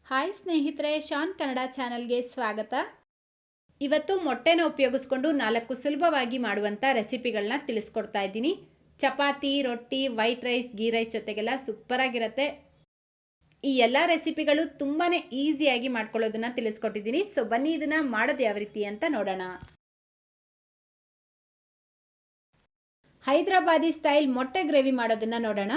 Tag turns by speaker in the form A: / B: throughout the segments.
A: Hi ಸ್ನೇಹಿತರೆ, ಶಾನ್ ಕನ್ನಡ ಚಾನಲ್ಗೆ ಸ್ವಾಗತ. ಇವತ್ತು ಮೊಟ್ಟೆನ ಉಪಯೋಗಿಸ್ಕೊಂಡು 4 ಸುಲಭವಾಗಿ ಮಾಡುವಂಥ ರೆಸಿಪಿಗಳನ್ನ ತಿಳಿಸ್ಕೊಡ್ತಾ ಇದ್ದೀನಿ. ಚಪಾತಿ, ರೊಟ್ಟಿ, ವೈಟ್ ರೈಸ್, ಗೀ ರೈಸ್ ಜೊತೆಗೆಲ್ಲ ಸೂಪರಾಗಿರುತ್ತೆ. ಈ ಎಲ್ಲ ರೆಸಿಪಿಗಳು ತುಂಬಾ ಈಸಿಯಾಗಿ ಮಾಡ್ಕೊಳ್ಳೋದನ್ನು ತಿಳಿಸ್ಕೊಟ್ಟಿದ್ದೀನಿ. ಸೊ ಬನ್ನಿ ಇದನ್ನು ಮಾಡೋದು ಯಾವ ರೀತಿ ಅಂತ ನೋಡೋಣ. ಹೈದರಾಬಾದಿ ಸ್ಟೈಲ್ ಮೊಟ್ಟೆ ಗ್ರೇವಿ ಮಾಡೋದನ್ನು ನೋಡೋಣ.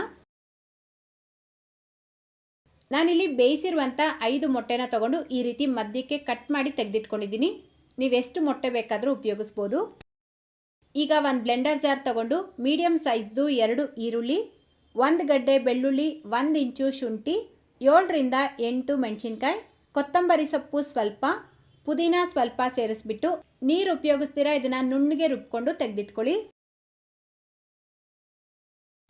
A: ನಾನಿಲ್ಲಿ ಬೇಯಿಸಿರುವಂಥ 5 ಮೊಟ್ಟೆನ ತೊಗೊಂಡು ಈ ರೀತಿ ಮಧ್ಯಕ್ಕೆ ಕಟ್ ಮಾಡಿ ತೆಗೆದಿಟ್ಕೊಂಡಿದ್ದೀನಿ. ನೀವೆಷ್ಟು ಮೊಟ್ಟೆ ಬೇಕಾದರೂ ಉಪಯೋಗಿಸ್ಬೋದು. ಈಗ ಒಂದು ಬ್ಲೆಂಡರ್ ಜಾರ್ ತೊಗೊಂಡು ಮೀಡಿಯಮ್ ಸೈಜ್ದು 2 ಈರುಳ್ಳಿ, 1 ಗಡ್ಡೆ ಬೆಳ್ಳುಳ್ಳಿ, 1 ಇಂಚು ಶುಂಠಿ, 7ರಿಂದ 8 ಮೆಣಸಿನ್ಕಾಯಿ, ಕೊತ್ತಂಬರಿ ಸೊಪ್ಪು ಸ್ವಲ್ಪ, ಪುದೀನ ಸ್ವಲ್ಪ ಸೇರಿಸ್ಬಿಟ್ಟು ನೀರು ಉಪಯೋಗಿಸ್ತೀರಾ ಇದನ್ನು ನುಣ್ಣಗೆ ರುಬ್ಕೊಂಡು ತೆಗೆದಿಟ್ಕೊಳ್ಳಿ.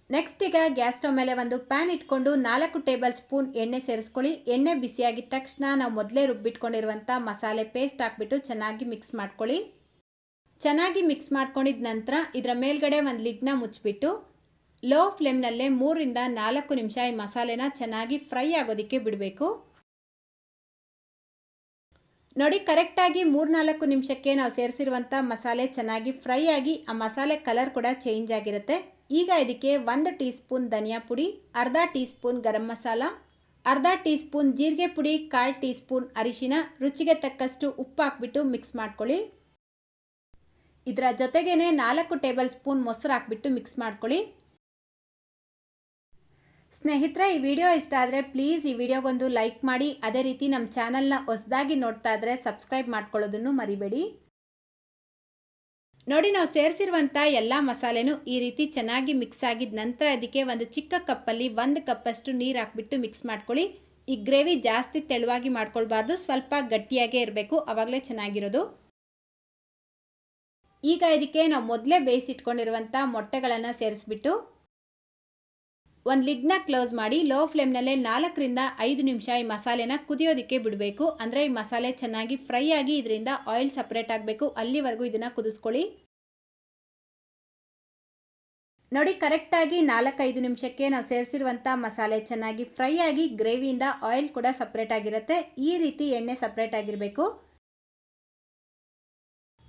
A: ನೆಕ್ಸ್ಟ್ ಈಗ ಗ್ಯಾಸ್ ಸ್ಟವ್ ಮೇಲೆ ಒಂದು ಪ್ಯಾನ್ ಇಟ್ಕೊಂಡು 4 ಟೇಬಲ್ ಸ್ಪೂನ್ ಎಣ್ಣೆ ಸೇರಿಸ್ಕೊಳ್ಳಿ. ಎಣ್ಣೆ ಬಿಸಿಯಾಗಿದ್ದ ತಕ್ಷಣ ನಾವು ಮೊದಲೇ ರುಬ್ಬಿಟ್ಕೊಂಡಿರುವಂಥ ಮಸಾಲೆ ಪೇಸ್ಟ್ ಹಾಕ್ಬಿಟ್ಟು ಚೆನ್ನಾಗಿ ಮಿಕ್ಸ್ ಮಾಡ್ಕೊಳ್ಳಿ. ಚೆನ್ನಾಗಿ ಮಿಕ್ಸ್ ಮಾಡ್ಕೊಂಡಿದ ನಂತರ ಇದರ ಮೇಲ್ಗಡೆ ಒಂದು ಲಿಡ್ನ ಮುಚ್ಚಿಬಿಟ್ಟು ಲೋ ಫ್ಲೇಮ್ನಲ್ಲೇ 3ರಿಂದ 4 ನಿಮಿಷ ಈ ಮಸಾಲೆನ ಚೆನ್ನಾಗಿ ಫ್ರೈ ಆಗೋದಕ್ಕೆ ಬಿಡಬೇಕು. ನೋಡಿ, ಕರೆಕ್ಟಾಗಿ 3-4 ನಿಮಿಷಕ್ಕೆ ನಾವು ಸೇರಿಸಿರುವಂಥ ಮಸಾಲೆ ಚೆನ್ನಾಗಿ ಫ್ರೈ ಆಗಿ ಆ ಮಸಾಲೆ ಕಲರ್ ಕೂಡ ಚೇಂಜ್ ಆಗಿರುತ್ತೆ. ಈಗ ಇದಕ್ಕೆ 1 ಟೀ ಸ್ಪೂನ್ ಧನಿಯಾ ಪುಡಿ, ಅರ್ಧ ಟೀ ಸ್ಪೂನ್ ಗರಂ ಮಸಾಲ, ಅರ್ಧ ಟೀ ಸ್ಪೂನ್ ಜೀರಿಗೆ ಪುಡಿ, 1/4 ಟೀ ಸ್ಪೂನ್ ಅರಿಶಿನ, ರುಚಿಗೆ ತಕ್ಕಷ್ಟು ಉಪ್ಪು ಹಾಕ್ಬಿಟ್ಟು ಮಿಕ್ಸ್ ಮಾಡ್ಕೊಳ್ಳಿ. ಇದರ ಜೊತೆಗೇನೆ 4 ಟೇಬಲ್ ಸ್ಪೂನ್ ಮೊಸರು ಹಾಕ್ಬಿಟ್ಟು ಮಿಕ್ಸ್ ಮಾಡ್ಕೊಳ್ಳಿ. ಸ್ನೇಹಿತರೆ, ಈ ವಿಡಿಯೋ ಇಷ್ಟ ಆದರೆ ಪ್ಲೀಸ್ ಈ ವಿಡಿಯೋಗೊಂದು ಲೈಕ್ ಮಾಡಿ. ಅದೇ ರೀತಿ ನಮ್ಮ ಚಾನಲ್ನ ಹೊಸದಾಗಿ ನೋಡ್ತಾ ಇದ್ದರೆ ಸಬ್ಸ್ಕ್ರೈಬ್ ಮಾಡ್ಕೊಳ್ಳೋದನ್ನು ಮರಿಬೇಡಿ. ನೋಡಿ, ನಾವು ಸೇರಿಸಿರುವಂಥ ಎಲ್ಲ ಮಸಾಲೆನೂ ಈ ರೀತಿ ಚೆನ್ನಾಗಿ ಮಿಕ್ಸ್ ಆಗಿದ ನಂತರ ಅದಕ್ಕೆ ಒಂದು ಚಿಕ್ಕ ಕಪ್ಪಲ್ಲಿ 1 ಕಪ್ಪಷ್ಟು ನೀರು ಹಾಕ್ಬಿಟ್ಟು ಮಿಕ್ಸ್ ಮಾಡ್ಕೊಳ್ಳಿ. ಈ ಗ್ರೇವಿ ಜಾಸ್ತಿ ತೆಳುವಾಗಿ ಮಾಡ್ಕೊಳ್ಬಾರ್ದು, ಸ್ವಲ್ಪ ಗಟ್ಟಿಯಾಗೇ ಇರಬೇಕು, ಆವಾಗಲೇ ಚೆನ್ನಾಗಿರೋದು. ಈಗ ಇದಕ್ಕೆ ನಾವು ಮೊದಲೇ ಬೇಯಿಸಿಟ್ಕೊಂಡಿರುವಂಥ ಮೊಟ್ಟೆಗಳನ್ನು ಸೇರಿಸ್ಬಿಟ್ಟು ಒಂದು ಲಿಡ್ನ ಕ್ಲೋಸ್ ಮಾಡಿ ಲೋ ಫ್ಲೇಮ್ನಲ್ಲೇ 4ರಿಂದ 5 ನಿಮಿಷ ಈ ಮಸಾಲೆನ ಕುದಿಯೋದಕ್ಕೆ ಬಿಡಬೇಕು. ಅಂದರೆ ಈ ಮಸಾಲೆ ಚೆನ್ನಾಗಿ ಫ್ರೈ ಆಗಿ ಇದರಿಂದ ಆಯಿಲ್ ಸಪ್ರೇಟ್ ಆಗಬೇಕು, ಅಲ್ಲಿವರೆಗೂ ಇದನ್ನು ಕುದಿಸ್ಕೊಳ್ಳಿ. ನೋಡಿ, ಕರೆಕ್ಟಾಗಿ 4-5 ನಿಮಿಷಕ್ಕೆ ನಾವು ಸೇರಿಸಿರುವಂಥ ಮಸಾಲೆ ಚೆನ್ನಾಗಿ ಫ್ರೈ ಆಗಿ ಗ್ರೇವಿಯಿಂದ ಆಯಿಲ್ ಕೂಡ ಸಪ್ರೇಟ್ ಆಗಿರುತ್ತೆ. ಈ ರೀತಿ ಎಣ್ಣೆ ಸಪ್ರೇಟ್ ಆಗಿರಬೇಕು.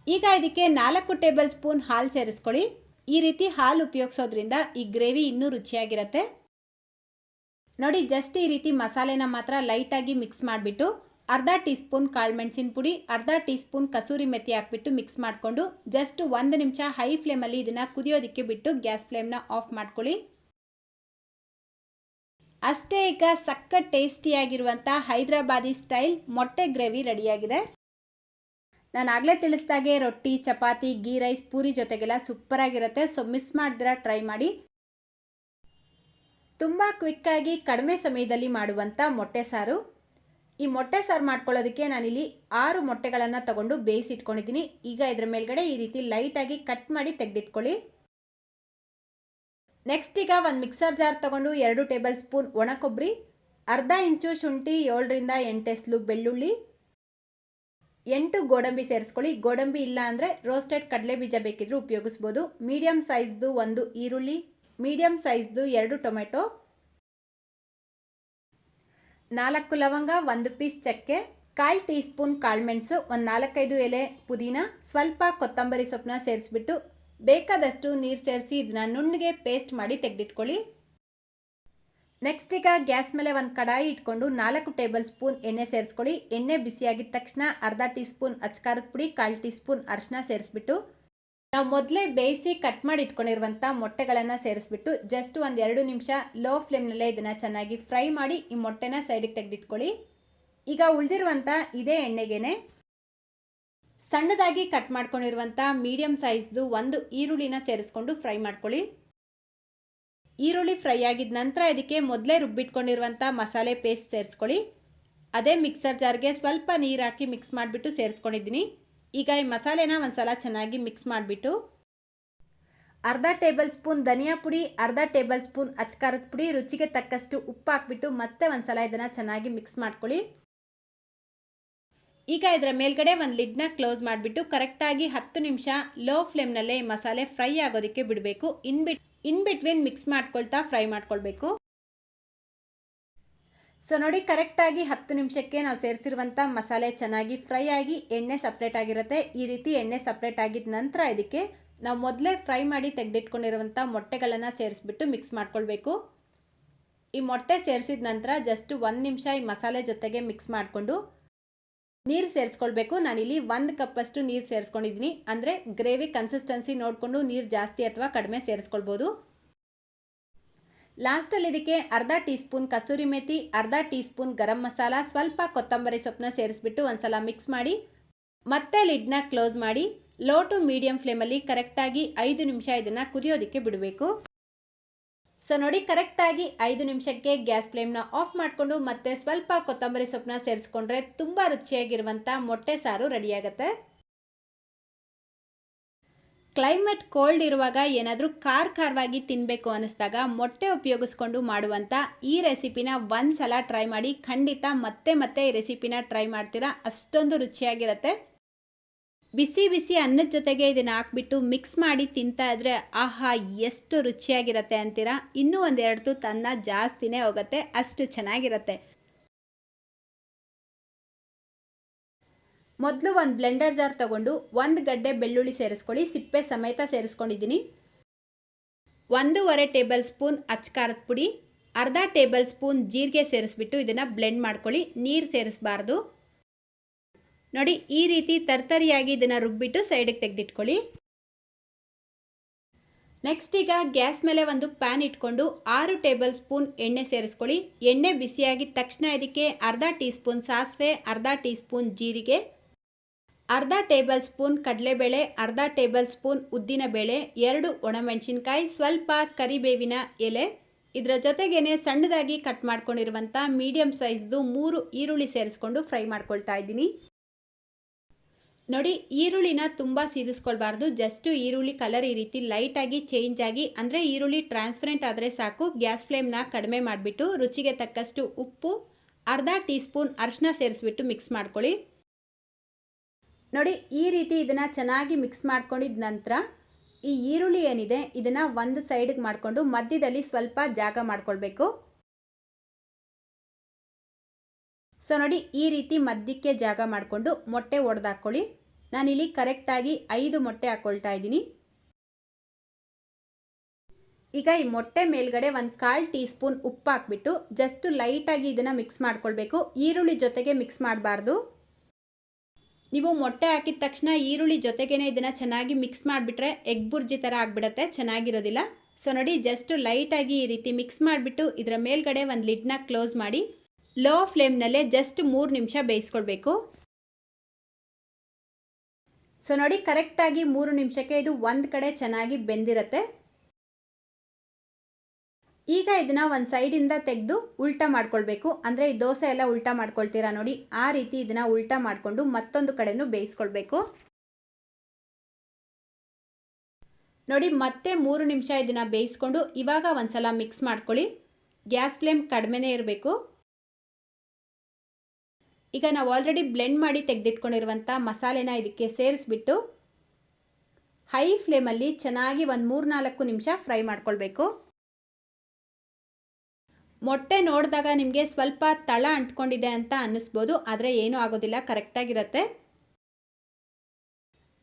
A: ಈಗ ಇದಕ್ಕೆ 4 ಟೇಬಲ್ ಸ್ಪೂನ್ ಹಾಲು ಸೇರಿಸ್ಕೊಳ್ಳಿ. ಈ ರೀತಿ ಹಾಲು ಉಪಯೋಗಿಸೋದ್ರಿಂದ ಈ ಗ್ರೇವಿ ಇನ್ನೂ ರುಚಿಯಾಗಿರುತ್ತೆ. ನೋಡಿ, ಜಸ್ಟ್ ಈ ರೀತಿ ಮಸಾಲೆನ ಮಾತ್ರ ಲೈಟಾಗಿ ಮಿಕ್ಸ್ ಮಾಡಿಬಿಟ್ಟು ಅರ್ಧ ಟೀ ಸ್ಪೂನ್ ಕಾಳುಮೆಣಸಿನ ಪುಡಿ, ಅರ್ಧ ಟೀ ಸ್ಪೂನ್ ಕಸೂರಿ ಮೆಥಿ ಹಾಕ್ಬಿಟ್ಟು ಮಿಕ್ಸ್ ಮಾಡಿಕೊಂಡು ಜಸ್ಟ್ 1 ನಿಮಿಷ ಹೈ ಫ್ಲೇಮಲ್ಲಿ ಇದನ್ನು ಕುದಿಯೋದಕ್ಕೆ ಬಿಟ್ಟು ಗ್ಯಾಸ್ ಫ್ಲೇಮ್ನ ಆಫ್ ಮಾಡ್ಕೊಳ್ಳಿ. ಅಷ್ಟೇ, ಈಗ ಸಖತ್ ಟೇಸ್ಟಿಯಾಗಿರುವಂಥ ಹೈದರಾಬಾದಿ ಸ್ಟೈಲ್ ಮೊಟ್ಟೆ ಗ್ರೇವಿ ರೆಡಿಯಾಗಿದೆ. ನಾನು ಆಗಲೇ ತಿಳಿಸ್ದಾಗೆ ರೊಟ್ಟಿ, ಚಪಾತಿ, ಗೀ ರೈಸ್, ಪೂರಿ ಜೊತೆಗೆಲ್ಲ ಸೂಪರಾಗಿರುತ್ತೆ. ಸೊ ಮಿಸ್ ಮಾಡಿದ್ರೆ ಟ್ರೈ ಮಾಡಿ. ತುಂಬ ಕ್ವಿಕ್ಕಾಗಿ ಕಡಿಮೆ ಸಮಯದಲ್ಲಿ ಮಾಡುವಂಥ ಮೊಟ್ಟೆ ಸಾರು. ಈ ಮೊಟ್ಟೆ ಸಾರು ಮಾಡ್ಕೊಳ್ಳೋದಕ್ಕೆ ನಾನಿಲ್ಲಿ 6 ಮೊಟ್ಟೆಗಳನ್ನು ತಗೊಂಡು ಬೇಯಿಸಿಟ್ಕೊಂಡಿದ್ದೀನಿ. ಈಗ ಇದರ ಮೇಲ್ಗಡೆ ಈ ರೀತಿ ಲೈಟಾಗಿ ಕಟ್ ಮಾಡಿ ತೆಗೆದಿಟ್ಕೊಳ್ಳಿ. ನೆಕ್ಸ್ಟ್ ಈಗ ಒಂದು ಮಿಕ್ಸರ್ ಜಾರ್ ತಗೊಂಡು 2 ಟೇಬಲ್ ಸ್ಪೂನ್ ಒಣ ಕೊಬ್ಬರಿ, ಅರ್ಧ ಇಂಚು ಶುಂಠಿ, 7ರಿಂದ 8 ಎಸಳು ಬೆಳ್ಳುಳ್ಳಿ, 8 ಗೋಡಂಬಿ ಸೇರಿಸ್ಕೊಳ್ಳಿ. ಗೋಡಂಬಿ ಇಲ್ಲ ಅಂದರೆ ರೋಸ್ಟೆಡ್ ಕಡಲೆ ಬೀಜ ಬೇಕಿದ್ರೂ ಉಪಯೋಗಿಸ್ಬೋದು. ಮೀಡಿಯಮ್ ಸೈಜ್ದು 1 ಈರುಳ್ಳಿ, ಮೀಡಿಯಮ್ ಸೈಜ್ದು 2 ಟೊಮೆಟೊ, 4 ಲವಂಗ, 1 ಪೀಸ್ ಚಕ್ಕೆ, 1/4 ಟೀ ಸ್ಪೂನ್ ಕಾಳುಮೆಣಸು, ಒಂದು 4-5 ಎಲೆ ಪುದೀನ, ಸ್ವಲ್ಪ ಕೊತ್ತಂಬರಿ ಸೊಪ್ಪನ್ನ ಸೇರಿಸ್ಬಿಟ್ಟು ಬೇಕಾದಷ್ಟು ನೀರು ಸೇರಿಸಿ ಇದನ್ನ ನುಣ್ಣಗೆ ಪೇಸ್ಟ್ ಮಾಡಿ ತೆಗೆದಿಟ್ಕೊಳ್ಳಿ. ನೆಕ್ಸ್ಟ್ ಈಗ ಗ್ಯಾಸ್ ಮೇಲೆ ಒಂದು ಕಡಾಯಿ ಇಟ್ಕೊಂಡು 4 ಟೇಬಲ್ ಸ್ಪೂನ್ ಎಣ್ಣೆ ಸೇರಿಸ್ಕೊಳ್ಳಿ. ಎಣ್ಣೆ ಬಿಸಿಯಾಗಿದ್ದ ತಕ್ಷಣ ಅರ್ಧ ಟೀ ಸ್ಪೂನ್ ಅಚ್ಕಾರದ ಪುಡಿ, 1/4 ಟೀ ಸ್ಪೂನ್ ಅರಿಶಿನ ಸೇರಿಸ್ಬಿಟ್ಟು ನಾವು ಮೊದಲೇ ಬೇಯಿಸಿ ಕಟ್ ಮಾಡಿ ಇಟ್ಕೊಂಡಿರುವಂಥ ಮೊಟ್ಟೆಗಳನ್ನು ಸೇರಿಸ್ಬಿಟ್ಟು ಜಸ್ಟ್ ಒಂದು 2 ನಿಮಿಷ ಲೋ ಫ್ಲೇಮ್ನಲ್ಲೇ ಇದನ್ನು ಚೆನ್ನಾಗಿ ಫ್ರೈ ಮಾಡಿ ಈ ಮೊಟ್ಟೆನ ಸೈಡಿಗೆ ತೆಗೆದಿಟ್ಕೊಳ್ಳಿ. ಈಗ ಉಳಿದಿರುವಂಥ ಇದೇ ಎಣ್ಣೆಗೇನೆ ಸಣ್ಣದಾಗಿ ಕಟ್ ಮಾಡ್ಕೊಂಡಿರುವಂಥ ಮೀಡಿಯಮ್ ಸೈಜ್ದು 1 ಈರುಳ್ಳಿನ ಸೇರಿಸ್ಕೊಂಡು ಫ್ರೈ ಮಾಡ್ಕೊಳ್ಳಿ. ಈರುಳ್ಳಿ ಫ್ರೈ ಆಗಿದ ನಂತರ ಇದಕ್ಕೆ ಮೊದಲೇ ರುಬ್ಬಿಟ್ಕೊಂಡಿರುವಂಥ ಮಸಾಲೆ ಪೇಸ್ಟ್ ಸೇರಿಸ್ಕೊಳ್ಳಿ. ಅದೇ ಮಿಕ್ಸರ್ ಜಾರ್ಗೆ ಸ್ವಲ್ಪ ನೀರು ಹಾಕಿ ಮಿಕ್ಸ್ ಮಾಡಿಬಿಟ್ಟು ಸೇರಿಸ್ಕೊಂಡಿದ್ದೀನಿ. ಈಗ ಈ ಮಸಾಲೆನ ಒಂದು ಸಲ ಚೆನ್ನಾಗಿ ಮಿಕ್ಸ್ ಮಾಡಿಬಿಟ್ಟು ಅರ್ಧ ಟೇಬಲ್ ಸ್ಪೂನ್ ಧನಿಯಾ ಪುಡಿ, ಅರ್ಧ ಟೇಬಲ್ ಸ್ಪೂನ್ ಅಚ್ಕಾರದ ಪುಡಿ, ರುಚಿಗೆ ತಕ್ಕಷ್ಟು ಉಪ್ಪು ಹಾಕ್ಬಿಟ್ಟು ಮತ್ತೆ ಒಂದು ಸಲ ಇದನ್ನು ಚೆನ್ನಾಗಿ ಮಿಕ್ಸ್ ಮಾಡ್ಕೊಳ್ಳಿ. ಈಗ ಇದರ ಮೇಲ್ಗಡೆ ಒಂದು ಲಿಡ್ನ ಕ್ಲೋಸ್ ಮಾಡಿಬಿಟ್ಟು ಕರೆಕ್ಟಾಗಿ 10 ನಿಮಿಷ ಲೋ ಫ್ಲೇಮ್ನಲ್ಲೇ ಈ ಮಸಾಲೆ ಫ್ರೈ ಆಗೋದಕ್ಕೆ ಬಿಡಬೇಕು. ಇನ್ ಬಿಟ್ವೀನ್ ಮಿಕ್ಸ್ ಮಾಡ್ಕೊಳ್ತಾ ಫ್ರೈ ಮಾಡ್ಕೊಳ್ಬೇಕು. ಸೊ ನೋಡಿ ಕರೆಕ್ಟಾಗಿ 10 ನಿಮಿಷಕ್ಕೆ ನಾವು ಸೇರಿಸಿರುವಂಥ ಮಸಾಲೆ ಚೆನ್ನಾಗಿ ಫ್ರೈ ಆಗಿ ಎಣ್ಣೆ ಸಪ್ರೇಟ್ ಆಗಿರುತ್ತೆ. ಈ ರೀತಿ ಎಣ್ಣೆ ಸಪ್ರೇಟ್ ಆಗಿದ ನಂತರ ಇದಕ್ಕೆ ನಾವು ಮೊದಲೇ ಫ್ರೈ ಮಾಡಿ ತೆಗೆದಿಟ್ಕೊಂಡಿರುವಂಥ ಮೊಟ್ಟೆಗಳನ್ನು ಸೇರಿಸ್ಬಿಟ್ಟು ಮಿಕ್ಸ್ ಮಾಡ್ಕೊಳ್ಬೇಕು. ಈ ಮೊಟ್ಟೆ ಸೇರಿಸಿದ ನಂತರ ಜಸ್ಟ್ 1 ನಿಮಿಷ ಈ ಮಸಾಲೆ ಜೊತೆಗೆ ಮಿಕ್ಸ್ ಮಾಡಿಕೊಂಡು ನೀರು ಸೇರಿಸ್ಕೊಳ್ಬೇಕು. ನಾನಿಲ್ಲಿ 1 ಕಪ್ಪಷ್ಟು ನೀರು ಸೇರಿಸ್ಕೊಂಡಿದ್ದೀನಿ. ಅಂದರೆ ಗ್ರೇವಿ ಕನ್ಸಿಸ್ಟೆನ್ಸಿ ನೋಡಿಕೊಂಡು ನೀರು ಜಾಸ್ತಿ ಅಥವಾ ಕಡಿಮೆ ಸೇರಿಸ್ಕೊಳ್ಬೋದು. ಲಾಸ್ಟಲ್ಲಿ ಇದಕ್ಕೆ ಅರ್ಧ ಟೀ ಸ್ಪೂನ್ ಕಸೂರಿ ಮೇಥಿ, ಅರ್ಧ ಟೀ ಸ್ಪೂನ್ ಗರಂ ಮಸಾಲ, ಸ್ವಲ್ಪ ಕೊತ್ತಂಬರಿ ಸೊಪ್ಪನ್ನ ಸೇರಿಸ್ಬಿಟ್ಟು ಒಂದ್ಸಲ ಮಿಕ್ಸ್ ಮಾಡಿ ಮತ್ತೆ ಲಿಡ್ನ ಕ್ಲೋಸ್ ಮಾಡಿ ಲೋ ಟು ಮೀಡಿಯಂ ಫ್ಲೇಮಲ್ಲಿ ಕರೆಕ್ಟಾಗಿ 5 ನಿಮಿಷ ಇದನ್ನು ಕುದಿಯೋದಕ್ಕೆ ಬಿಡಬೇಕು. ಸೊ ನೋಡಿ ಕರೆಕ್ಟಾಗಿ 5 ನಿಮಿಷಕ್ಕೆ ಗ್ಯಾಸ್ ಫ್ಲೇಮ್ನ ಆಫ್ ಮಾಡಿಕೊಂಡು ಮತ್ತೆ ಸ್ವಲ್ಪ ಕೊತ್ತಂಬರಿ ಸೊಪ್ಪನ್ನ ಸೇರಿಸ್ಕೊಂಡ್ರೆ ತುಂಬ ರುಚಿಯಾಗಿರುವಂಥ ಮೊಟ್ಟೆ ಸಾರು ರೆಡಿಯಾಗುತ್ತೆ. ಕ್ಲೈಮೇಟ್ ಕೋಲ್ಡ್ ಇರುವಾಗ ಏನಾದರೂ ಖಾರವಾಗಿ ತಿನ್ನಬೇಕು ಅನ್ನಿಸ್ದಾಗ ಮೊಟ್ಟೆ ಉಪಯೋಗಿಸ್ಕೊಂಡು ಮಾಡುವಂಥ ಈ ರೆಸಿಪಿನ ಒಂದ್ಸಲ ಟ್ರೈ ಮಾಡಿ. ಖಂಡಿತ ಮತ್ತೆ ಮತ್ತೆ ಈ ರೆಸಿಪಿನ ಟ್ರೈ ಮಾಡ್ತೀರಾ, ಅಷ್ಟೊಂದು ರುಚಿಯಾಗಿರುತ್ತೆ. ಬಿಸಿ ಬಿಸಿ ಅನ್ನದ ಜೊತೆಗೆ ಇದನ್ನು ಹಾಕ್ಬಿಟ್ಟು ಮಿಕ್ಸ್ ಮಾಡಿ ತಿಂತಾ ಇದ್ರೆ ಆಹಾ ಎಷ್ಟು ರುಚಿಯಾಗಿರುತ್ತೆ ಅಂತೀರಾ. ಇನ್ನೂ ಒಂದೆರಡು ತುತ್ತು ಅನ್ನ ಜಾಸ್ತಿನೇ ಹೋಗುತ್ತೆ, ಅಷ್ಟು ಚೆನ್ನಾಗಿರುತ್ತೆ. ಮೊದಲು ಒಂದು ಬ್ಲೆಂಡರ್ ಜಾರ್ ತೊಗೊಂಡು 1 ಗಡ್ಡೆ ಬೆಳ್ಳುಳ್ಳಿ ಸೇರಿಸ್ಕೊಳ್ಳಿ, ಸಿಪ್ಪೆ ಸಮೇತ ಸೇರಿಸ್ಕೊಂಡಿದ್ದೀನಿ. 1.5 ಟೇಬಲ್ ಸ್ಪೂನ್ ಅಚ್ಕಾರದ ಪುಡಿ, ಅರ್ಧ ಟೇಬಲ್ ಸ್ಪೂನ್ ಜೀರಿಗೆ ಸೇರಿಸ್ಬಿಟ್ಟು ಇದನ್ನು ಬ್ಲೆಂಡ್ ಮಾಡ್ಕೊಳ್ಳಿ. ನೀರು ಸೇರಿಸಬಾರ್ದು. ನೋಡಿ ಈ ರೀತಿ ತರ್ತರಿಯಾಗಿ ಇದನ್ನು ರುಬ್ಬಿಟ್ಟು ಸೈಡಿಗೆ ತೆಗೆದಿಟ್ಕೊಳ್ಳಿ. ನೆಕ್ಸ್ಟ್ ಈಗ ಗ್ಯಾಸ್ ಮೇಲೆ ಒಂದು ಪ್ಯಾನ್ ಇಟ್ಕೊಂಡು 6 ಟೇಬಲ್ ಸ್ಪೂನ್ ಎಣ್ಣೆ ಸೇರಿಸ್ಕೊಳ್ಳಿ. ಎಣ್ಣೆ ಬಿಸಿಯಾಗಿದ ತಕ್ಷಣ ಇದಕ್ಕೆ ಅರ್ಧ ಟೀ ಸ್ಪೂನ್ ಸಾಸಿವೆ, ಅರ್ಧ ಟೀ ಸ್ಪೂನ್ ಜೀರಿಗೆ, ಅರ್ಧ ಟೇಬಲ್ ಸ್ಪೂನ್ ಕಡಲೆಬೇಳೆ, ಅರ್ಧ ಟೇಬಲ್ ಸ್ಪೂನ್ ಉದ್ದಿನಬೇಳೆ, 2 ಒಣಮೆಣಸಿನ್ಕಾಯಿ, ಸ್ವಲ್ಪ ಕರಿಬೇವಿನ ಎಲೆ, ಇದರ ಜೊತೆಗೇನೆ ಸಣ್ಣದಾಗಿ ಕಟ್ ಮಾಡ್ಕೊಂಡಿರುವಂಥ ಮೀಡಿಯಂ ಸೈಜ್ದು 3 ಈರುಳ್ಳಿ ಸೇರಿಸ್ಕೊಂಡು ಫ್ರೈ ಮಾಡ್ಕೊಳ್ತಾ ಇದ್ದೀನಿ. ನೋಡಿ ಈರುಳ್ಳಿನ ತುಂಬ ಸೀದಿಸ್ಕೊಳ್ಬಾರ್ದು, ಜಸ್ಟ್ ಈರುಳ್ಳಿ ಕಲರ್ ಈ ರೀತಿ ಲೈಟಾಗಿ ಚೇಂಜ್ ಆಗಿ ಅಂದರೆ ಈರುಳ್ಳಿ ಟ್ರಾನ್ಸ್ಪರೆಂಟ್ ಆದರೆ ಸಾಕು. ಗ್ಯಾಸ್ ಫ್ಲೇಮ್ನ ಕಡಿಮೆ ಮಾಡಿಬಿಟ್ಟು ರುಚಿಗೆ ತಕ್ಕಷ್ಟು ಉಪ್ಪು, ಅರ್ಧ ಟೀ ಸ್ಪೂನ್ ಅರಿಶಿನ ಸೇರಿಸ್ಬಿಟ್ಟು ಮಿಕ್ಸ್ ಮಾಡ್ಕೊಳ್ಳಿ. ನೋಡಿ ಈ ರೀತಿ ಇದನ್ನು ಚೆನ್ನಾಗಿ ಮಿಕ್ಸ್ ಮಾಡ್ಕೊಂಡಿದ ನಂತರ ಈ ಈರುಳ್ಳಿ ಏನಿದೆ ಇದನ್ನು ಒಂದು ಸೈಡಿಗೆ ಮಾಡಿಕೊಂಡು ಮಧ್ಯದಲ್ಲಿ ಸ್ವಲ್ಪ ಜಾಗ ಮಾಡ್ಕೊಳ್ಬೇಕು. ಸೊ ನೋಡಿ ಈ ರೀತಿ ಮಧ್ಯಕ್ಕೆ ಜಾಗ ಮಾಡಿಕೊಂಡು ಮೊಟ್ಟೆ ಒಡೆದಾಕೊಳ್ಳಿ. ನಾನಿಲ್ಲಿ ಕರೆಕ್ಟಾಗಿ 5 ಮೊಟ್ಟೆ ಹಾಕ್ಕೊಳ್ತಾ ಇದ್ದೀನಿ. ಈಗ ಈ ಮೊಟ್ಟೆ ಮೇಲ್ಗಡೆ 1/4 ಟೀ ಸ್ಪೂನ್ ಉಪ್ಪು ಹಾಕ್ಬಿಟ್ಟು ಜಸ್ಟ್ ಲೈಟಾಗಿ ಇದನ್ನು ಮಿಕ್ಸ್ ಮಾಡ್ಕೊಳ್ಬೇಕು. ಈರುಳ್ಳಿ ಜೊತೆಗೆ ಮಿಕ್ಸ್ ಮಾಡಬಾರ್ದು. ನೀವು ಮೊಟ್ಟೆ ಹಾಕಿದ ತಕ್ಷಣ ಈರುಳ್ಳಿ ಜೊತೆಗೇನೆ ಇದನ್ನು ಚೆನ್ನಾಗಿ ಮಿಕ್ಸ್ ಮಾಡಿಬಿಟ್ರೆ ಎಗ್ ಬುರ್ಜಿ ಥರ ಆಗಿಬಿಡುತ್ತೆ, ಚೆನ್ನಾಗಿರೋದಿಲ್ಲ. ಸೊ ನೋಡಿ ಜಸ್ಟ್ ಲೈಟಾಗಿ ಈ ರೀತಿ ಮಿಕ್ಸ್ ಮಾಡಿಬಿಟ್ಟು ಇದರ ಮೇಲ್ಗಡೆ ಒಂದು ಲಿಡ್ನ ಕ್ಲೋಸ್ ಮಾಡಿ ಲೋ ಫ್ಲೇಮ್ನಲ್ಲೇ ಜಸ್ಟ್ 3 ನಿಮಿಷ ಬೇಯಿಸ್ಕೊಳ್ಬೇಕು. ಸೊ ನೋಡಿ ಕರೆಕ್ಟಾಗಿ 3 ನಿಮಿಷಕ್ಕೆ ಇದು ಒಂದು ಕಡೆ ಚೆನ್ನಾಗಿ ಬೆಂದಿರುತ್ತೆ. ಈಗ ಇದನ್ನು ಒಂದು ಸೈಡಿಂದ ತೆಗೆದು ಉಲ್ಟಾ ಮಾಡ್ಕೊಳ್ಬೇಕು. ಅಂದರೆ ಈ ದೋಸೆ ಎಲ್ಲ ಉಲ್ಟಾ ಮಾಡ್ಕೊಳ್ತೀರಾ ನೋಡಿ, ಆ ರೀತಿ ಇದನ್ನು ಉಲ್ಟಾ ಮಾಡಿಕೊಂಡು ಮತ್ತೊಂದು ಕಡೆನೂ ಬೇಯಿಸ್ಕೊಳ್ಬೇಕು. ನೋಡಿ ಮತ್ತೆ 3 ನಿಮಿಷ ಇದನ್ನು ಬೇಯಿಸ್ಕೊಂಡು ಇವಾಗ ಒಂದ್ಸಲ ಮಿಕ್ಸ್ ಮಾಡ್ಕೊಳ್ಳಿ. ಗ್ಯಾಸ್ ಫ್ಲೇಮ್ ಕಡಿಮೆನೇ ಇರಬೇಕು. ಈಗ ನಾವು ಆಲ್ರೆಡಿ ಬ್ಲೆಂಡ್ ಮಾಡಿ ತೆಗೆದಿಟ್ಕೊಂಡಿರುವಂಥ ಮಸಾಲೆನ ಇದಕ್ಕೆ ಸೇರಿಸ್ಬಿಟ್ಟು ಹೈ ಫ್ಲೇಮಲ್ಲಿ ಚೆನ್ನಾಗಿ ಒಂದು 3-4 ನಿಮಿಷ ಫ್ರೈ ಮಾಡ್ಕೊಳ್ಬೇಕು. ಮೊಟ್ಟೆ ನೋಡಿದಾಗ ನಿಮಗೆ ಸ್ವಲ್ಪ ತಳ ಅಂಟ್ಕೊಂಡಿದೆ ಅಂತ ಅನ್ನಿಸ್ಬೋದು, ಆದರೆ ಏನೂ ಆಗೋದಿಲ್ಲ, ಕರೆಕ್ಟಾಗಿರುತ್ತೆ.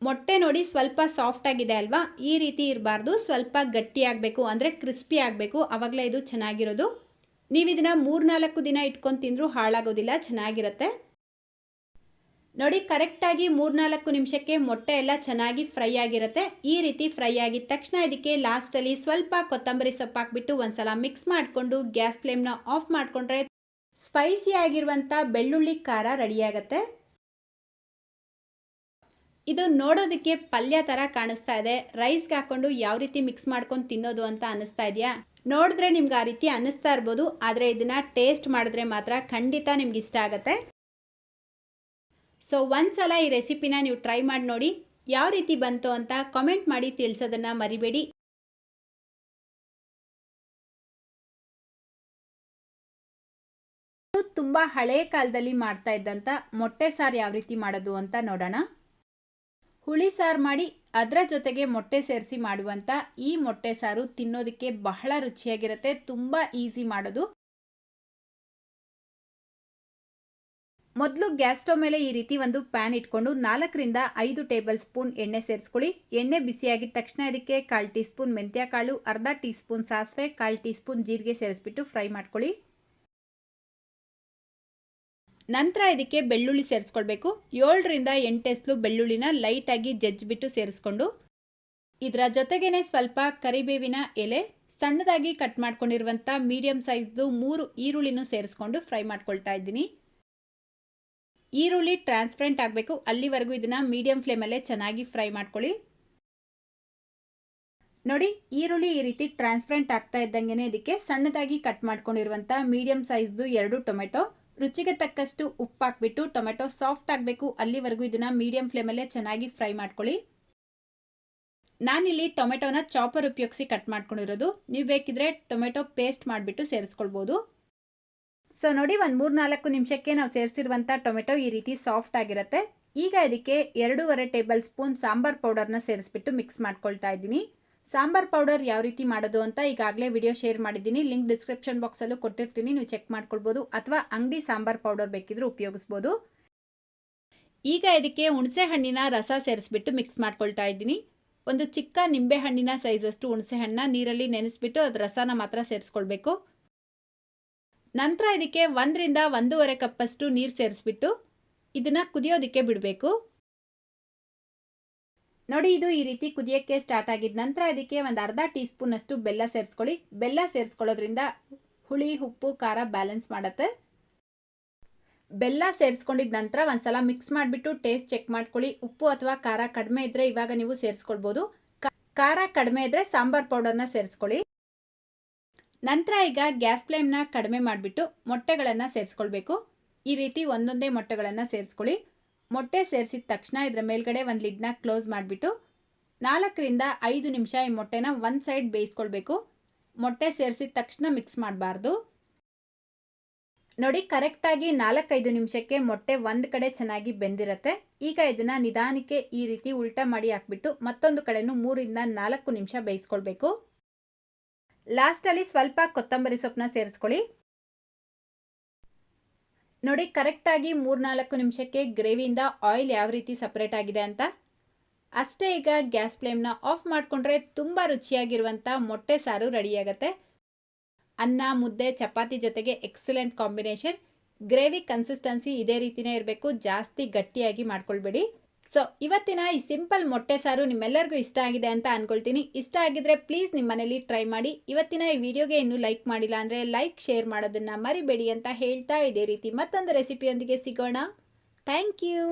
A: ಮೊಟ್ಟೆ ನೋಡಿ ಸ್ವಲ್ಪ ಸಾಫ್ಟ್ ಆಗಿದೆ ಅಲ್ವಾ, ಈ ರೀತಿ ಇರಬಾರ್ದು, ಸ್ವಲ್ಪ ಗಟ್ಟಿ ಆಗಬೇಕು, ಅಂದರೆ ಕ್ರಿಸ್ಪಿ ಆಗಬೇಕು, ಆವಾಗಲೇ ಇದು ಚೆನ್ನಾಗಿರೋದು. ನೀವು ಇದನ್ನು 3-4 ದಿನ ಇಟ್ಕೊಂಡು ತಿಂದರೂ ಹಾಳಾಗೋದಿಲ್ಲ, ಚೆನ್ನಾಗಿರುತ್ತೆ. ನೋಡಿ ಕರೆಕ್ಟಾಗಿ 3-4 ನಿಮಿಷಕ್ಕೆ ಮೊಟ್ಟೆ ಎಲ್ಲ ಚೆನ್ನಾಗಿ ಫ್ರೈ ಆಗಿರುತ್ತೆ. ಈ ರೀತಿ ಫ್ರೈ ಆಗಿದ ತಕ್ಷಣ ಇದಕ್ಕೆ ಲಾಸ್ಟಲ್ಲಿ ಸ್ವಲ್ಪ ಕೊತ್ತಂಬರಿ ಸೊಪ್ಪು ಹಾಕ್ಬಿಟ್ಟು ಒಂದ್ಸಲ ಮಿಕ್ಸ್ ಮಾಡಿಕೊಂಡು ಗ್ಯಾಸ್ ಫ್ಲೇಮ್ನ ಆಫ್ ಮಾಡಿಕೊಂಡ್ರೆ ಸ್ಪೈಸಿ ಆಗಿರುವಂಥ ಬೆಳ್ಳುಳ್ಳಿ ಖಾರ ರೆಡಿಯಾಗುತ್ತೆ. ಇದು ನೋಡೋದಕ್ಕೆ ಪಲ್ಯ ಥರ ಕಾಣಿಸ್ತಾ ಇದೆ. ರೈಸ್ಗೆ ಹಾಕ್ಕೊಂಡು ಯಾವ ರೀತಿ ಮಿಕ್ಸ್ ಮಾಡ್ಕೊಂಡು ತಿನ್ನೋದು ಅಂತ ಅನ್ನಿಸ್ತಾ ಇದೆಯಾ? ನೋಡಿದ್ರೆ ನಿಮ್ಗೆ ಆ ರೀತಿ ಅನ್ನಿಸ್ತಾ ಇರ್ಬೋದು, ಆದರೆ ಇದನ್ನು ಟೇಸ್ಟ್ ಮಾಡಿದ್ರೆ ಮಾತ್ರ ಖಂಡಿತ ನಿಮ್ಗೆ ಇಷ್ಟ ಆಗುತ್ತೆ. ಸೊ ಒಂದ್ಸಲ ಈ ರೆಸಿಪಿನ ನೀವು ಟ್ರೈ ಮಾಡಿ ನೋಡಿ, ಯಾವ ರೀತಿ ಬಂತು ಅಂತ ಕಾಮೆಂಟ್ ಮಾಡಿ ತಿಳಿಸೋದನ್ನು ಮರಿಬೇಡಿ. ತುಂಬ ಹಳೆಯ ಕಾಲದಲ್ಲಿ ಮಾಡ್ತಾ ಇದ್ದಂಥ ಮೊಟ್ಟೆ ಸಾರು ಯಾವ ರೀತಿ ಮಾಡೋದು ಅಂತ ನೋಡೋಣ. ಹುಳಿ ಸಾರು ಮಾಡಿ ಅದರ ಜೊತೆಗೆ ಮೊಟ್ಟೆ ಸೇರಿಸಿ ಮಾಡುವಂಥ ಈ ಮೊಟ್ಟೆ ಸಾರು ತಿನ್ನೋದಕ್ಕೆ ಬಹಳ ರುಚಿಯಾಗಿರುತ್ತೆ, ತುಂಬ ಈಸಿ ಮಾಡೋದು. ಮೊದಲು ಗ್ಯಾಸ್ ಸ್ಟವ್ ಮೇಲೆ ಈ ರೀತಿ ಒಂದು ಪ್ಯಾನ್ ಇಟ್ಕೊಂಡು 4ರಿಂದ 5 ಟೇಬಲ್ ಸ್ಪೂನ್ ಎಣ್ಣೆ ಸೇರಿಸ್ಕೊಳ್ಳಿ. ಎಣ್ಣೆ ಬಿಸಿಯಾಗಿದ ತಕ್ಷಣ ಇದಕ್ಕೆ 1/4 ಟೀ ಸ್ಪೂನ್ ಮೆಂತ್ಯ ಕಾಳು, ಅರ್ಧ ಟೀ ಸ್ಪೂನ್ ಸಾಸಿವೆ, 1/4 ಟೀ ಸ್ಪೂನ್ ಜೀರಿಗೆ ಸೇರಿಸ್ಬಿಟ್ಟು ಫ್ರೈ ಮಾಡ್ಕೊಳ್ಳಿ. ನಂತರ ಇದಕ್ಕೆ ಬೆಳ್ಳುಳ್ಳಿ ಸೇರಿಸ್ಕೊಳ್ಬೇಕು. 7ರಿಂದ 8 ಎಸ್ಲು ಬೆಳ್ಳುಳ್ಳಿನ ಲೈಟಾಗಿ ಜಜ್ಜಿಬಿಟ್ಟು ಸೇರಿಸ್ಕೊಂಡು ಇದರ ಜೊತೆಗೇನೆ ಸ್ವಲ್ಪ ಕರಿಬೇವಿನ ಎಲೆ, ಸಣ್ಣದಾಗಿ ಕಟ್ ಮಾಡ್ಕೊಂಡಿರುವಂಥ ಮೀಡಿಯಂ ಸೈಜ್ದು 3 ಈರುಳ್ಳಿನೂ ಸೇರಿಸ್ಕೊಂಡು ಫ್ರೈ ಮಾಡ್ಕೊಳ್ತಾ ಇದ್ದೀನಿ. ಈರುಳ್ಳಿ ಟ್ರಾನ್ಸ್ಪರೆಂಟ್ ಆಗಬೇಕು, ಅಲ್ಲಿವರೆಗೂ ಇದನ್ನು ಮೀಡಿಯಂ ಫ್ಲೇಮಲ್ಲೇ ಚೆನ್ನಾಗಿ ಫ್ರೈ ಮಾಡ್ಕೊಳ್ಳಿ. ನೋಡಿ, ಈರುಳ್ಳಿ ಈ ರೀತಿ ಟ್ರಾನ್ಸ್ಪರೆಂಟ್ ಆಗ್ತಾ ಇದ್ದಂಗೆ ಇದಕ್ಕೆ ಸಣ್ಣದಾಗಿ ಕಟ್ ಮಾಡ್ಕೊಂಡಿರುವಂಥ ಮೀಡಿಯಂ ಸೈಜ್ದು 2 ಟೊಮೆಟೊ, ರುಚಿಗೆ ತಕ್ಕಷ್ಟು ಉಪ್ಪು ಹಾಕ್ಬಿಟ್ಟು ಟೊಮೆಟೊ ಸಾಫ್ಟ್ ಆಗಬೇಕು, ಅಲ್ಲಿವರೆಗೂ ಇದನ್ನು ಮೀಡಿಯಂ ಫ್ಲೇಮಲ್ಲೇ ಚೆನ್ನಾಗಿ ಫ್ರೈ ಮಾಡ್ಕೊಳ್ಳಿ. ನಾನಿಲ್ಲಿ ಟೊಮೆಟೊನ ಚಾಪರ್ ಉಪಯೋಗಿಸಿ ಕಟ್ ಮಾಡ್ಕೊಂಡಿರೋದು, ನೀವು ಬೇಕಿದ್ರೆ ಟೊಮೆಟೊ ಪೇಸ್ಟ್ ಮಾಡಿಬಿಟ್ಟು ಸೇರಿಸ್ಕೊಳ್ಬೋದು. ಸೊ ನೋಡಿ, ಒಂದು 3-4 ನಿಮಿಷಕ್ಕೆ ನಾವು ಸೇರಿಸಿರುವಂಥ ಟೊಮೆಟೊ ಈ ರೀತಿ ಸಾಫ್ಟ್ ಆಗಿರುತ್ತೆ. ಈಗ ಇದಕ್ಕೆ 2.5 ಟೇಬಲ್ ಸ್ಪೂನ್ ಸಾಂಬಾರ್ ಪೌಡರ್ನ ಸೇರಿಸ್ಬಿಟ್ಟು ಮಿಕ್ಸ್ ಮಾಡ್ಕೊಳ್ತಾ ಇದ್ದೀನಿ. ಸಾಂಬಾರ್ ಪೌಡರ್ ಯಾವ ರೀತಿ ಮಾಡೋದು ಅಂತ ಈಗಾಗಲೇ ವಿಡಿಯೋ ಶೇರ್ ಮಾಡಿದ್ದೀನಿ, ಲಿಂಕ್ ಡಿಸ್ಕ್ರಿಪ್ಷನ್ ಬಾಕ್ಸಲ್ಲೂ ಕೊಟ್ಟಿರ್ತೀನಿ, ನೀವು ಚೆಕ್ ಮಾಡ್ಕೊಳ್ಬೋದು. ಅಥವಾ ಅಂಗಡಿ ಸಾಂಬಾರ್ ಪೌಡರ್ ಬೇಕಿದ್ರೂ ಉಪಯೋಗಿಸ್ಬೋದು. ಈಗ ಇದಕ್ಕೆ ಹುಣಸೆ ಹಣ್ಣಿನ ರಸ ಸೇರಿಸ್ಬಿಟ್ಟು ಮಿಕ್ಸ್ ಮಾಡ್ಕೊಳ್ತಾ ಇದ್ದೀನಿ. ಒಂದು ಚಿಕ್ಕ ನಿಂಬೆ ಹಣ್ಣಿನ ಸೈಜಷ್ಟು ಹುಣಸೆ ಹಣ್ಣನ್ನ ನೀರಲ್ಲಿ ನೆನೆಸ್ಬಿಟ್ಟು ಅದರ ರಸನ ಮಾತ್ರ ಸೇರಿಸ್ಕೊಳ್ಬೇಕು. ನಂತರ ಇದಕ್ಕೆ 1ರಿಂದ 1.5 ಕಪ್ಪಷ್ಟು ನೀರು ಸೇರಿಸ್ಬಿಟ್ಟು ಇದನ್ನು ಕುದಿಯೋದಕ್ಕೆ ಬಿಡಬೇಕು. ನೋಡಿ, ಇದು ಈ ರೀತಿ ಕುದಿಯೋಕ್ಕೆ ಸ್ಟಾರ್ಟ್ ಆಗಿದ ನಂತರ ಇದಕ್ಕೆ ಒಂದು ಅರ್ಧ ಟೀ ಸ್ಪೂನಷ್ಟು ಬೆಲ್ಲ ಸೇರಿಸ್ಕೊಳ್ಳಿ. ಬೆಲ್ಲ ಸೇರಿಸ್ಕೊಳ್ಳೋದ್ರಿಂದ ಹುಳಿ, ಉಪ್ಪು, ಖಾರ ಬ್ಯಾಲೆನ್ಸ್ ಮಾಡುತ್ತೆ. ಬೆಲ್ಲ ಸೇರಿಸ್ಕೊಂಡಿದ ನಂತರ ಒಂದ್ಸಲ ಮಿಕ್ಸ್ ಮಾಡಿಬಿಟ್ಟು ಟೇಸ್ಟ್ ಚೆಕ್ ಮಾಡ್ಕೊಳ್ಳಿ. ಉಪ್ಪು ಅಥವಾ ಖಾರ ಕಡಿಮೆ ಇದ್ದರೆ ಇವಾಗ ನೀವು ಸೇರಿಸ್ಕೊಳ್ಬೋದು. ಖಾರ ಕಡಿಮೆ ಇದ್ದರೆ ಸಾಂಬಾರ್ ಪೌಡರ್ನ ಸೇರಿಸ್ಕೊಳ್ಳಿ. ನಂತರ ಈಗ ಗ್ಯಾಸ್ ಫ್ಲೇಮ್ನ ಕಡಿಮೆ ಮಾಡಿಬಿಟ್ಟು ಮೊಟ್ಟೆಗಳನ್ನು ಸೇರಿಸ್ಕೊಳ್ಬೇಕು. ಈ ರೀತಿ ಒಂದೊಂದೇ ಮೊಟ್ಟೆಗಳನ್ನು ಸೇರಿಸ್ಕೊಳ್ಳಿ. ಮೊಟ್ಟೆ ಸೇರಿಸಿದ ತಕ್ಷಣ ಇದರ ಮೇಲ್ಗಡೆ ಒಂದು ಲಿಡ್ನ ಕ್ಲೋಸ್ ಮಾಡಿಬಿಟ್ಟು 4ರಿಂದ 5 ನಿಮಿಷ ಈ ಮೊಟ್ಟೆನ ಒಂದು ಸೈಡ್ ಬೇಯಿಸ್ಕೊಳ್ಬೇಕು. ಮೊಟ್ಟೆ ಸೇರಿಸಿದ ತಕ್ಷಣ ಮಿಕ್ಸ್ ಮಾಡಬಾರ್ದು. ನೋಡಿ, ಕರೆಕ್ಟಾಗಿ 4-5 ನಿಮಿಷಕ್ಕೆ ಮೊಟ್ಟೆ ಒಂದು ಕಡೆ ಚೆನ್ನಾಗಿ ಬೆಂದಿರುತ್ತೆ. ಈಗ ಇದನ್ನು ನಿಧಾನಕ್ಕೆ ಈ ರೀತಿ ಉಲ್ಟಾ ಮಾಡಿ ಹಾಕ್ಬಿಟ್ಟು ಮತ್ತೊಂದು ಕಡೆನೂ 3ರಿಂದ 4 ನಿಮಿಷ ಬೇಯಿಸ್ಕೊಳ್ಬೇಕು. ಲಾಸ್ಟಲ್ಲಿ ಸ್ವಲ್ಪ ಕೊತ್ತಂಬರಿ ಸೊಪ್ಪನ್ನ ಸೇರಿಸ್ಕೊಳ್ಳಿ. ನೋಡಿ, ಕರೆಕ್ಟಾಗಿ 3-4 ನಿಮಿಷಕ್ಕೆ ಗ್ರೇವಿಯಿಂದ ಆಯಿಲ್ ಯಾವ ರೀತಿ ಸಪ್ರೇಟ್ ಆಗಿದೆ ಅಂತ. ಅಷ್ಟೇ, ಈಗ ಗ್ಯಾಸ್ ಫ್ಲೇಮ್ನ ಆಫ್ ಮಾಡಿಕೊಂಡ್ರೆ ತುಂಬ ರುಚಿಯಾಗಿರುವಂಥ ಮೊಟ್ಟೆ ಸಾರು ರೆಡಿಯಾಗತ್ತೆ. ಅನ್ನ, ಮುದ್ದೆ, ಚಪಾತಿ ಜೊತೆಗೆ ಎಕ್ಸಲೆಂಟ್ ಕಾಂಬಿನೇಷನ್. ಗ್ರೇವಿ ಕನ್ಸಿಸ್ಟೆನ್ಸಿ ಇದೇ ರೀತಿನೇ ಇರಬೇಕು, ಜಾಸ್ತಿ ಗಟ್ಟಿಯಾಗಿ ಮಾಡ್ಕೊಳ್ಬೇಡಿ. ಸೊ ಇವತ್ತಿನ ಈ ಸಿಂಪಲ್ ಮೊಟ್ಟೆ ಸಾರು ನಿಮ್ಮೆಲ್ಲರಿಗೂ ಇಷ್ಟ ಆಗಿದೆ ಅಂತ ಅನ್ಕೊಳ್ತೀನಿ. ಇಷ್ಟ ಆಗಿದ್ರೆ ಪ್ಲೀಸ್ ನಿಮ್ಮ ಮನೇಲಿ ಟ್ರೈ ಮಾಡಿ. ಇವತ್ತಿನ ಈ ವಿಡಿಯೋಗೆ ಇನ್ನೂ ಲೈಕ್ ಮಾಡಿಲ್ಲ ಅಂದರೆ ಲೈಕ್, ಶೇರ್ ಮಾಡೋದನ್ನು ಮರಿಬೇಡಿ ಅಂತ ಹೇಳ್ತಾ ಇದೇ ರೀತಿ ಮತ್ತೊಂದು ರೆಸಿಪಿಯೊಂದಿಗೆ ಸಿಗೋಣ. Thank you.